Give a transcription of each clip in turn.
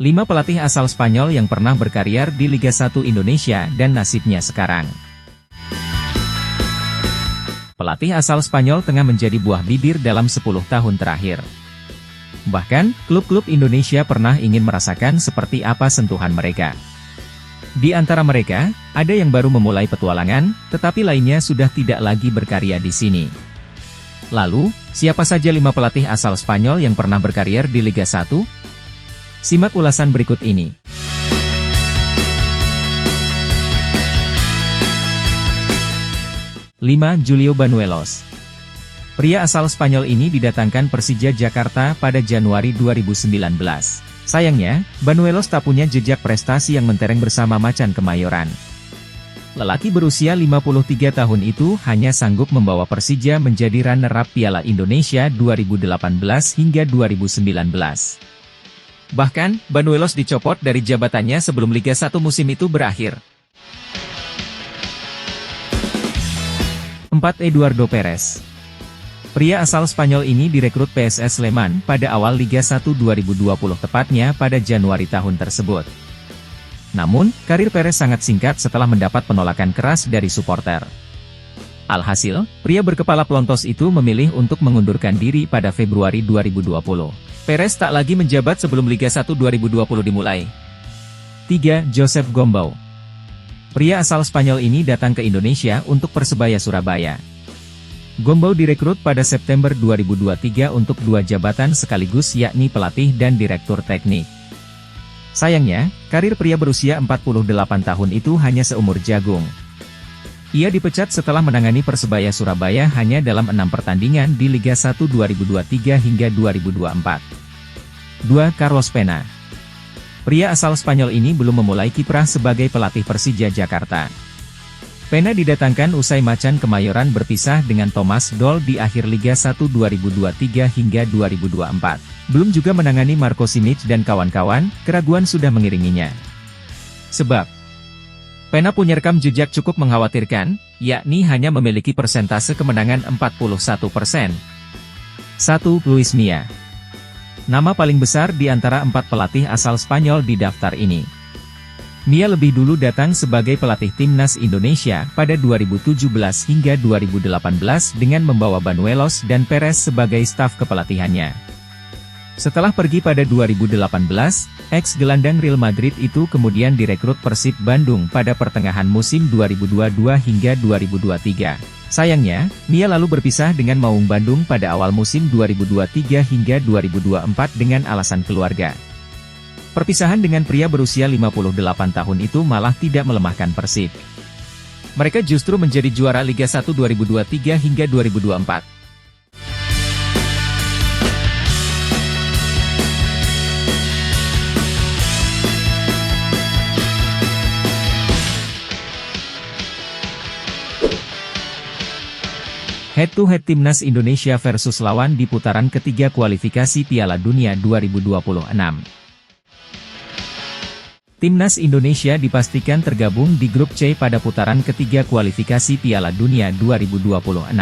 5 pelatih asal Spanyol yang pernah berkarir di Liga 1 Indonesia dan nasibnya sekarang. Pelatih asal Spanyol tengah menjadi buah bibir dalam 10 tahun terakhir. Bahkan, klub-klub Indonesia pernah ingin merasakan seperti apa sentuhan mereka. Di antara mereka, ada yang baru memulai petualangan, tetapi lainnya sudah tidak lagi berkarya di sini. Lalu, siapa saja 5 pelatih asal Spanyol yang pernah berkarir di Liga 1? Simak ulasan berikut ini. 5. Julio Banuelos. Pria asal Spanyol ini didatangkan Persija Jakarta pada Januari 2019. Sayangnya, Banuelos tak punya jejak prestasi yang mentereng bersama Macan Kemayoran. Lelaki berusia 53 tahun itu hanya sanggup membawa Persija menjadi runner-up Piala Indonesia 2018 hingga 2019. Bahkan, Banuelos dicopot dari jabatannya sebelum Liga 1 musim itu berakhir. 4. Eduardo Perez. Pria asal Spanyol ini direkrut PSS Sleman pada awal Liga 1 2020 tepatnya pada Januari tahun tersebut. Namun, karir Perez sangat singkat setelah mendapat penolakan keras dari supporter. Alhasil, pria berkepala pelontos itu memilih untuk mengundurkan diri pada Februari 2020. Perez tak lagi menjabat sebelum Liga 1 2020 dimulai. 3. Josep Gombau. Pria asal Spanyol ini datang ke Indonesia untuk Persebaya Surabaya. Gombau direkrut pada September 2023 untuk 2 jabatan sekaligus yakni pelatih dan direktur teknik. Sayangnya, karir pria berusia 48 tahun itu hanya seumur jagung. Ia dipecat setelah menangani Persebaya Surabaya hanya dalam 6 pertandingan di Liga 1 2023 hingga 2024. 2. Carlos Pena. Pria asal Spanyol ini belum memulai kiprah sebagai pelatih Persija Jakarta. Pena didatangkan usai Macan Kemayoran berpisah dengan Thomas Doll di akhir Liga 1 2023 hingga 2024. Belum juga menangani Marco Simic dan kawan-kawan, keraguan sudah mengiringinya. Sebab Pena punya rekam jejak cukup mengkhawatirkan, yakni hanya memiliki persentase kemenangan 41%. 1. Luis Milla. Nama paling besar di antara 4 pelatih asal Spanyol di daftar ini. Milla lebih dulu datang sebagai pelatih timnas Indonesia pada 2017 hingga 2018 dengan membawa Banuelos dan Perez sebagai staf kepelatihannya. Setelah pergi pada 2018, ex-gelandang Real Madrid itu kemudian direkrut Persib Bandung pada pertengahan musim 2022 hingga 2023. Sayangnya, Milla lalu berpisah dengan Maung Bandung pada awal musim 2023 hingga 2024 dengan alasan keluarga. Perpisahan dengan pria berusia 58 tahun itu malah tidak melemahkan Persib. Mereka justru menjadi juara Liga 1 2023 hingga 2024. Head-to-head Timnas Indonesia versus lawan di putaran ketiga kualifikasi Piala Dunia 2026. Timnas Indonesia dipastikan tergabung di grup C pada putaran ketiga kualifikasi Piala Dunia 2026.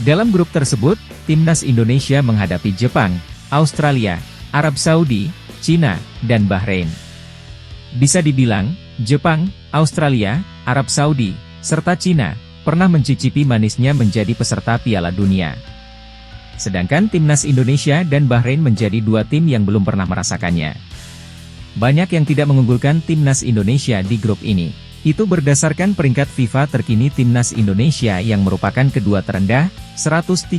Dalam grup tersebut, Timnas Indonesia menghadapi Jepang, Australia, Arab Saudi, Cina, dan Bahrain. Bisa dibilang, Jepang, Australia, Arab Saudi, serta Cina pernah mencicipi manisnya menjadi peserta Piala Dunia. Sedangkan Timnas Indonesia dan Bahrain menjadi 2 tim yang belum pernah merasakannya. Banyak yang tidak mengunggulkan Timnas Indonesia di grup ini. Itu berdasarkan peringkat FIFA terkini Timnas Indonesia yang merupakan kedua terendah, 134,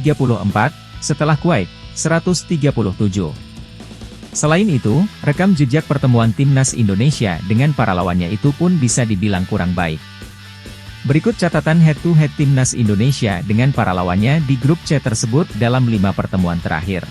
setelah Kuwait, 137. Selain itu, rekam jejak pertemuan Timnas Indonesia dengan para lawannya itu pun bisa dibilang kurang baik. Berikut catatan head-to-head Timnas Indonesia dengan para lawannya di grup C tersebut dalam 5 pertemuan terakhir.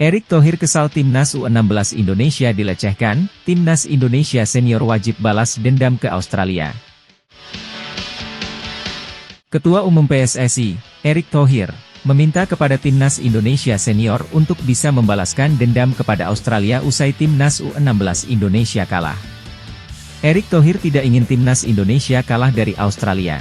Erick Thohir kesal Timnas U16 Indonesia dilecehkan, Timnas Indonesia senior wajib balas dendam ke Australia. Ketua Umum PSSI, Erick Thohir, meminta kepada Timnas Indonesia senior untuk bisa membalaskan dendam kepada Australia usai Timnas U16 Indonesia kalah. Erick Thohir tidak ingin Timnas Indonesia kalah dari Australia.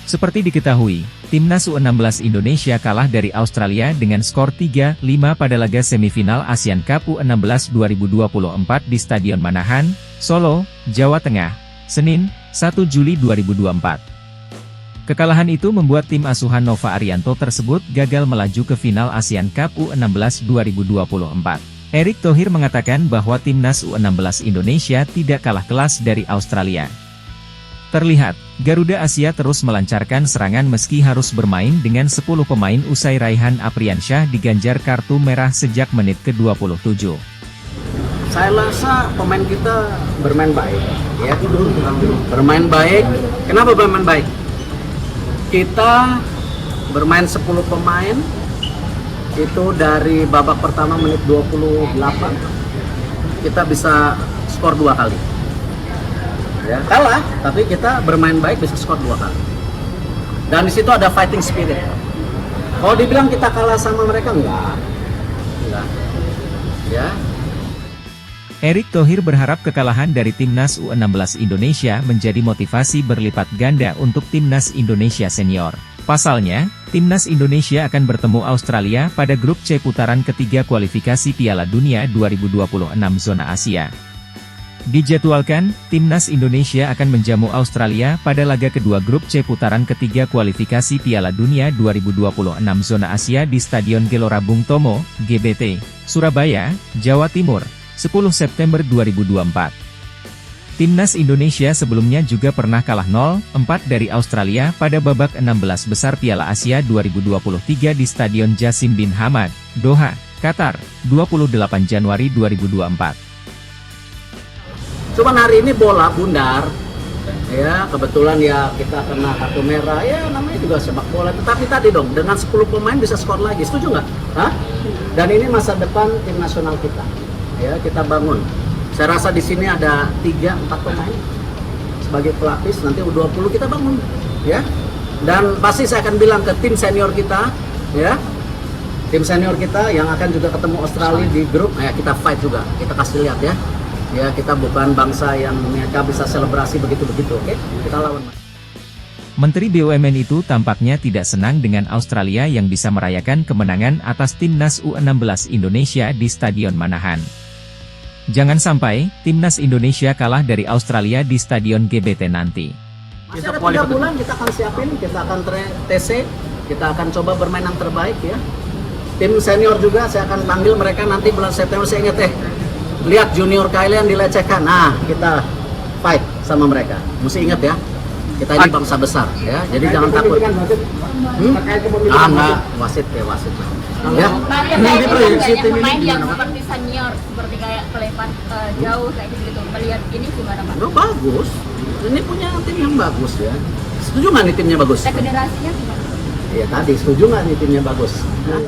Seperti diketahui, Timnas U16 Indonesia kalah dari Australia dengan skor 3-5 pada laga semifinal Asian Cup U16 2024 di Stadion Manahan, Solo, Jawa Tengah, Senin, 1 Juli 2024. Kekalahan itu membuat tim asuhan Nova Arianto tersebut gagal melaju ke final Asian Cup U16 2024. Erick Thohir mengatakan bahwa Timnas U16 Indonesia tidak kalah kelas dari Australia. Terlihat, Garuda Asia terus melancarkan serangan meski harus bermain dengan 10 pemain usai Raihan Apriansyah diganjar kartu merah sejak menit ke-27. Saya rasa pemain kita bermain baik, ya. Bermain baik. Kenapa bermain baik? Kita bermain 10 pemain, itu dari babak pertama menit 28, kita bisa skor 2 kali. Ya, kalah, tapi kita bermain baik bisa skor 2 kali. Dan di situ ada fighting spirit. Kalau dibilang kita kalah sama mereka, enggak. Ya. Erick Thohir berharap kekalahan dari Timnas U16 Indonesia menjadi motivasi berlipat ganda untuk Timnas Indonesia senior. Pasalnya, Timnas Indonesia akan bertemu Australia pada grup C putaran ketiga kualifikasi Piala Dunia 2026 zona Asia. Dijadwalkan, Timnas Indonesia akan menjamu Australia pada laga kedua grup C putaran ketiga kualifikasi Piala Dunia 2026 zona Asia di Stadion Gelora Bung Tomo, GBT, Surabaya, Jawa Timur, 10 September 2024. Timnas Indonesia sebelumnya juga pernah kalah 0-4 dari Australia pada babak 16 besar Piala Asia 2023 di Stadion Jassim bin Hamad, Doha, Qatar, 28 Januari 2024. Cuman hari ini bola bundar, ya kebetulan ya kita kena kartu merah, ya namanya juga sepak bola. Tetapi tadi dong, dengan 10 pemain bisa skor lagi, setuju nggak? Hah? Dan ini masa depan tim nasional kita, ya kita bangun. Saya rasa di sini ada 3-4 pemain sebagai pelapis, nanti U20 kita bangun, ya. Dan pasti saya akan bilang ke tim senior kita, ya, tim senior kita yang akan juga ketemu Australia di grup, ya kita fight juga, kita kasih lihat ya. Ya, kita bukan bangsa yang mereka bisa selebrasi begitu-begitu, oke? Kita lawan. Menteri BUMN itu tampaknya tidak senang dengan Australia yang bisa merayakan kemenangan atas Timnas U16 Indonesia di Stadion Manahan. Jangan sampai, Timnas Indonesia kalah dari Australia di Stadion GBT nanti. Masih ada 3 bulan kita akan siapin, kita akan TC, kita akan coba bermain yang terbaik ya. Tim senior juga saya akan panggil mereka nanti bulan September, saya ingat lihat junior kalian dilecehkan, nah kita fight sama mereka. Mesti ingat ya, kita ini bangsa besar ya, jadi jangan takut. Enggak, wasit ya wasit. Ya. Nanti proyeksi tim ini yang seperti senior, seperti kayak kelewat jauh kayak gitu. Melihat ini gimana Pak? Oh, bagus, ini punya tim yang bagus ya. Setuju nggak nih timnya bagus? Federasinya gimana? Iya tadi, setuju nggak nih timnya bagus? Nah.